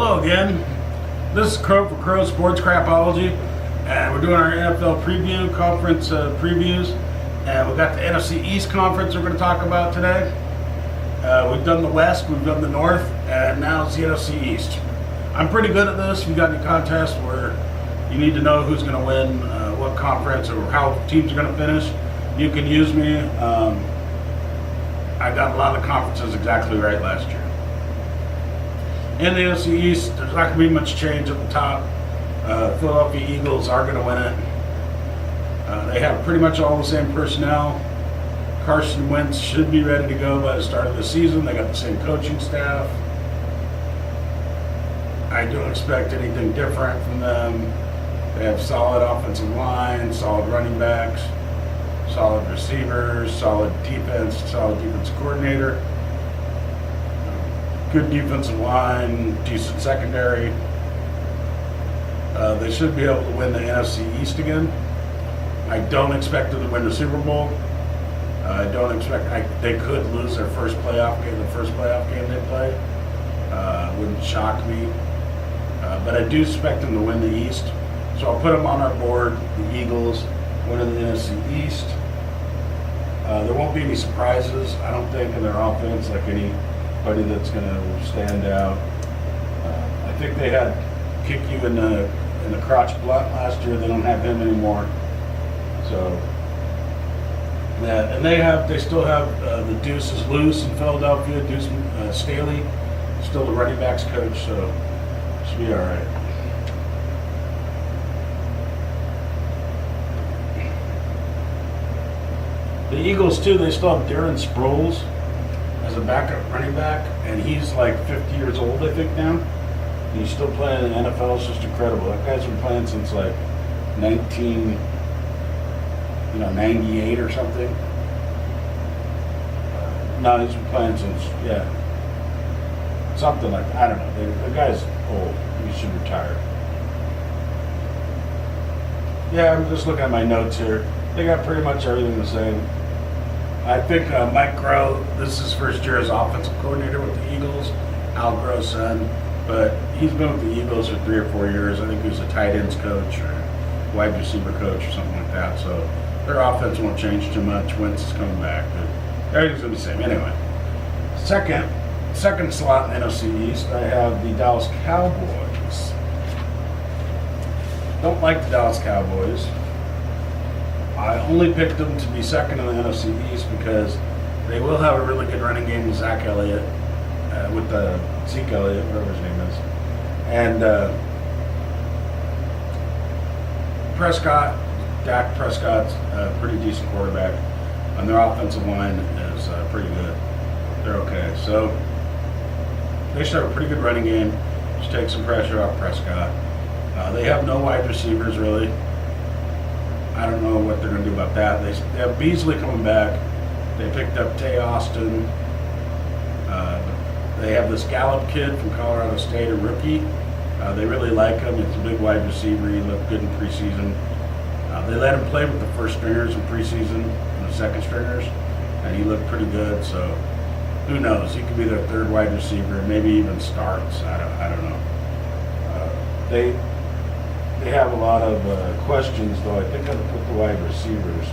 Hello again. This is Crow for Crow Sports Crapology, and we're doing our NFL preview, conference previews, and we've got the NFC East conference we're going to talk about today. We've done the West, we've done the North, and now it's the NFC East. I'm pretty good at this. If you got any contests where you need to know who's going to win, what conference, or how teams are going to finish, you can use me. I got a lot of conferences exactly right last year. In the NFC East, there's not going to be much change at the top. Philadelphia Eagles are going to win it. They have pretty much all the same personnel. Carson Wentz should be ready to go by the start of the season. They got the same coaching staff. I don't expect anything different from them. They have solid offensive line, solid running backs, solid receivers, solid defense coordinator, good defensive line, decent secondary. They should be able to win the NFC East again. I don't expect them to win the Super Bowl. I don't expect they could lose their first playoff game, they play. Wouldn't shock me. But I do expect them to win the East. So I'll put them on our board, the Eagles winning the NFC East. There won't be any surprises, I don't think, in their offense, like anybody that's going to stand out. I think they had kick you in the crotch blunt last year. They don't have him anymore. So, yeah, and they still have the Deuce is loose in Philadelphia. Deuce Staley, still the running backs coach, so should be all right. The Eagles too. They still have Darren Sproles as a backup running back, and he's like 50 years old, I think now. And he's still playing in the NFL. It's just incredible. That guy's been playing since like 98 or something. No, he's been playing since something like, I don't know. The guy's old. He should retire. Yeah, I'm just looking at my notes here. They got pretty much everything the same. I think Mike Groh, this is his first year as offensive coordinator with the Eagles, Al Groh's son, but he's been with the Eagles for 3 or 4 years. I think he was a tight ends coach or wide receiver coach or something like that. So their offense won't change too much. Wentz is coming back, but everything's going to be the same. Anyway, second slot in NFC East, I have the Dallas Cowboys. Don't like the Dallas Cowboys. I only picked them to be second in the NFC East because they will have a really good running game with Zeke Elliott, whatever his name is. And Dak Prescott's a pretty decent quarterback, and their offensive line is pretty good. They're okay. So they should have a pretty good running game. Just take some pressure off Prescott. They have no wide receivers, really. I don't know what they're going to do about that. They have Beasley coming back. They picked up Tay Austin. They have this Gallup kid from Colorado State, a rookie. They really like him. He's a big wide receiver. He looked good in preseason. They let him play with the first stringers in preseason and the second stringers, and he looked pretty good. So who knows? He could be their third wide receiver, maybe even starts. I don't know. They have a lot of questions, though. I think I'm going to put the wide receivers.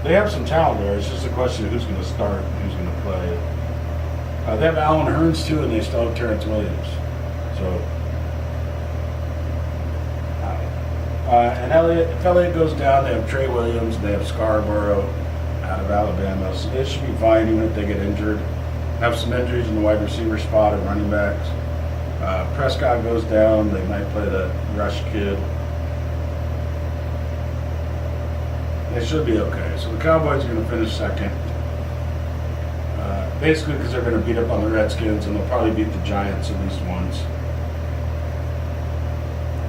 They have some talent there. It's just a question of who's going to start and who's going to play. They have Allen Hurns, too, and they still have Terrence Williams. So, and if Elliott goes down, they have Trey Williams, they have Scarborough out of Alabama. So they should be fine even if they get injured. Have some injuries in the wide receiver spot and running backs. Prescott goes down, they might play the rush kid. They should be okay. So the Cowboys are going to finish second. Basically because they're going to beat up on the Redskins, and they'll probably beat the Giants at least once.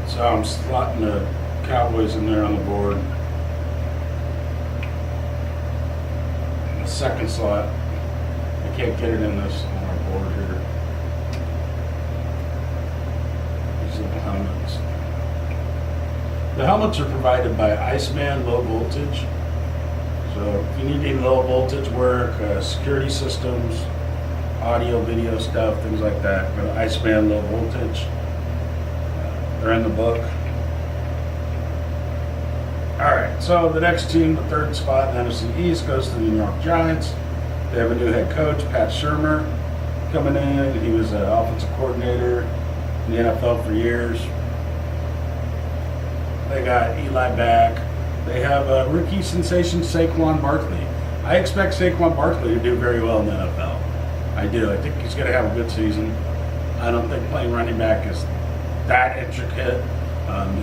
So I'm slotting the Cowboys in there on the board. In the second slot, I can't get it in this on our board here. These little helmets. The helmets are provided by Iceman Low Voltage. So if you need any low voltage work, security systems, audio, video stuff, things like that, go to Iceman Low Voltage. They're in the book. All right, so the next team, the third spot in the NFC East, goes to the New York Giants. They have a new head coach, Pat Shurmur, coming in. He was an offensive coordinator in the NFL for years. They got Eli back. They have a rookie sensation, Saquon Barkley. I expect Saquon Barkley to do very well in the NFL. I do. I think he's going to have a good season. I don't think playing running back is that intricate.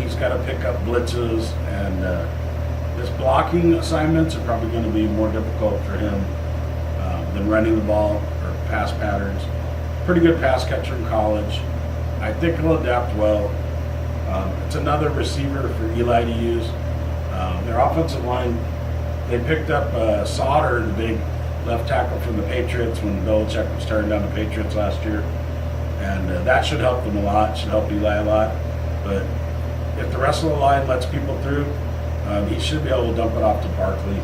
He's got to pick up blitzes, and his blocking assignments are probably going to be more difficult for him than running the ball or pass patterns. Pretty good pass catcher in college. I think he'll adapt well. It's another receiver for Eli to use. Their offensive line, they picked up Sauter, the big left tackle from the Patriots when Belichick was turning down the Patriots last year. And that should help them a lot, should help Eli a lot. But if the rest of the line lets people through, he should be able to dump it off to Barkley.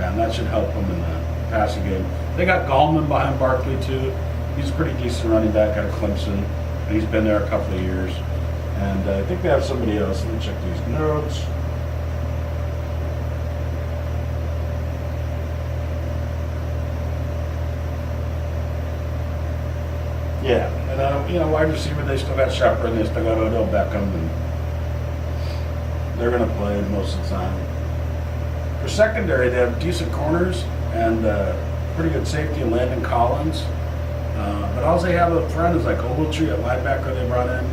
And that should help him in the passing game. They got Gallman behind Barkley too. He's a pretty decent running back out of Clemson. And he's been there a couple of years. And I think they have somebody else. Let me check these notes. Yeah, and wide receiver, they still got Shepard, and they still got Odell Beckham, and they're going to play most of the time. For secondary, they have decent corners and pretty good safety in Landon Collins. But all they have up front is like Ogletree at linebacker they brought in,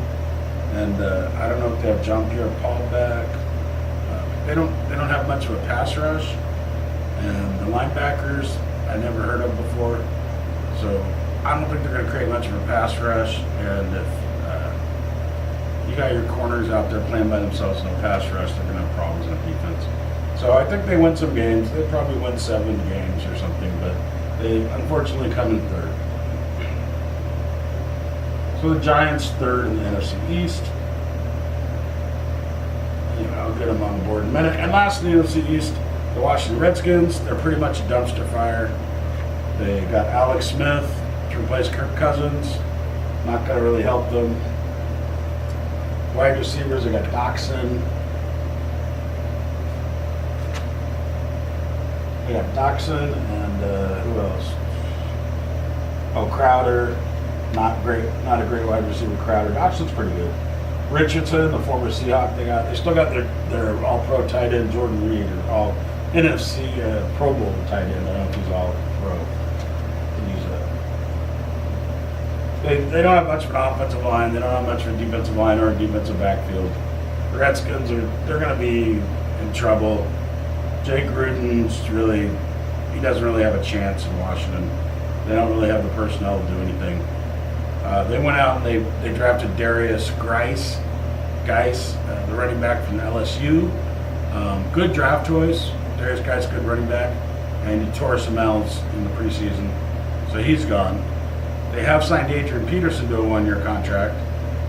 and I don't know if they have Jean-Pierre Paul back. They don't have much of a pass rush, and the linebackers I never heard of before, so I don't think they're going to create much of a pass rush. And if you got your corners out there playing by themselves, no pass rush, they're going to have problems in defense. So I think they win some games. They probably win 7 games or something, but they unfortunately come in third. So the Giants third in the NFC East. I'll get them on the board in a minute. And last in the NFC East, the Washington Redskins. They're pretty much a dumpster fire. They got Alex Smith to replace Kirk Cousins. Not going to really help them. Wide receivers, they got Doxson. We got Doxson and who else? Oh, Crowder. Not a great wide receiver, Crowder. Doxson's pretty good. Richardson, the former Seahawk, they still got their all-pro tight end Jordan Reed, or all NFC Pro Bowl tight end. I don't know if he's all pro. They don't have much of an offensive line. They don't have much of a defensive line or a defensive backfield. The Redskins they're going to be in trouble. Jay Gruden's he doesn't really have a chance in Washington. They don't really have the personnel to do anything. They went out and they drafted Darius Geis, the running back from LSU. Good draft choice. Darius Geis, good running back. And he tore some L's in the preseason, so he's gone. They have signed Adrian Peterson to a 1-year contract,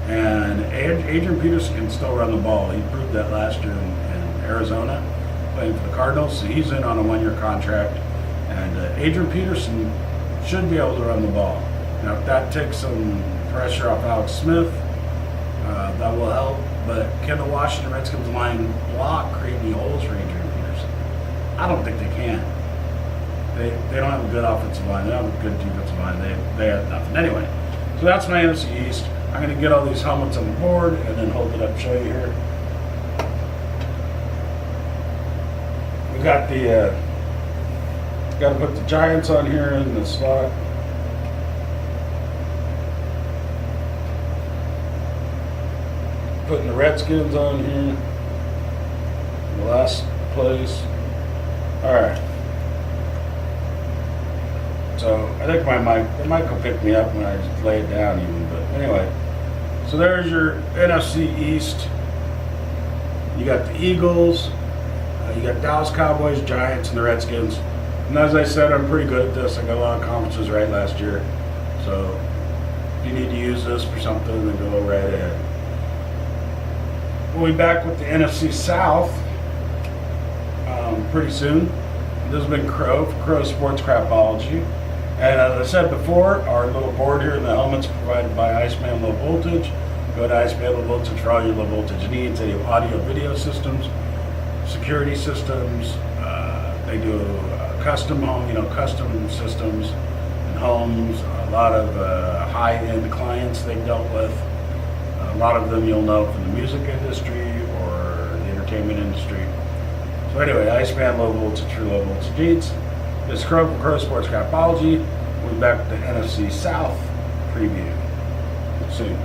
and Adrian Peterson can still run the ball. He proved that last year in Arizona, playing for the Cardinals. So he's in on a 1-year contract, and Adrian Peterson should be able to run the ball. Now, if that takes some pressure off Alex Smith, that will help. But can the Washington Redskins line block, create any holes for Adrian Peterson? I don't think they can. They don't have a good offensive line. They don't have a good defensive line. They have nothing. Anyway, so that's my NFC East. I'm going to get all these helmets on the board and then hold it up and show you here. We got got to put the Giants on here in the slot. Putting the Redskins on here. The last place. All right. So I think the mic will pick me up when I just lay it down even. But anyway, so there's your NFC East. You got the Eagles. You got Dallas Cowboys, Giants, and the Redskins. And as I said, I'm pretty good at this. I got a lot of conferences right last year. So if you need to use this for something, then go right ahead. We'll be back with the NFC South pretty soon. This has been Crow Sports Crapology. And as I said before, our little board here in the helmet's provided by Iceman Low Voltage. Go to iSpan Low Voltage for all your low voltage needs. They do audio video systems, security systems. They do custom home, custom systems in homes. A lot of high-end clients they've dealt with. A lot of them you'll know from the music industry or the entertainment industry. So anyway, iSpan Low Voltage for low voltage needs. This is Crow from Crow Sports Capology. We'll be back to NFC South preview soon.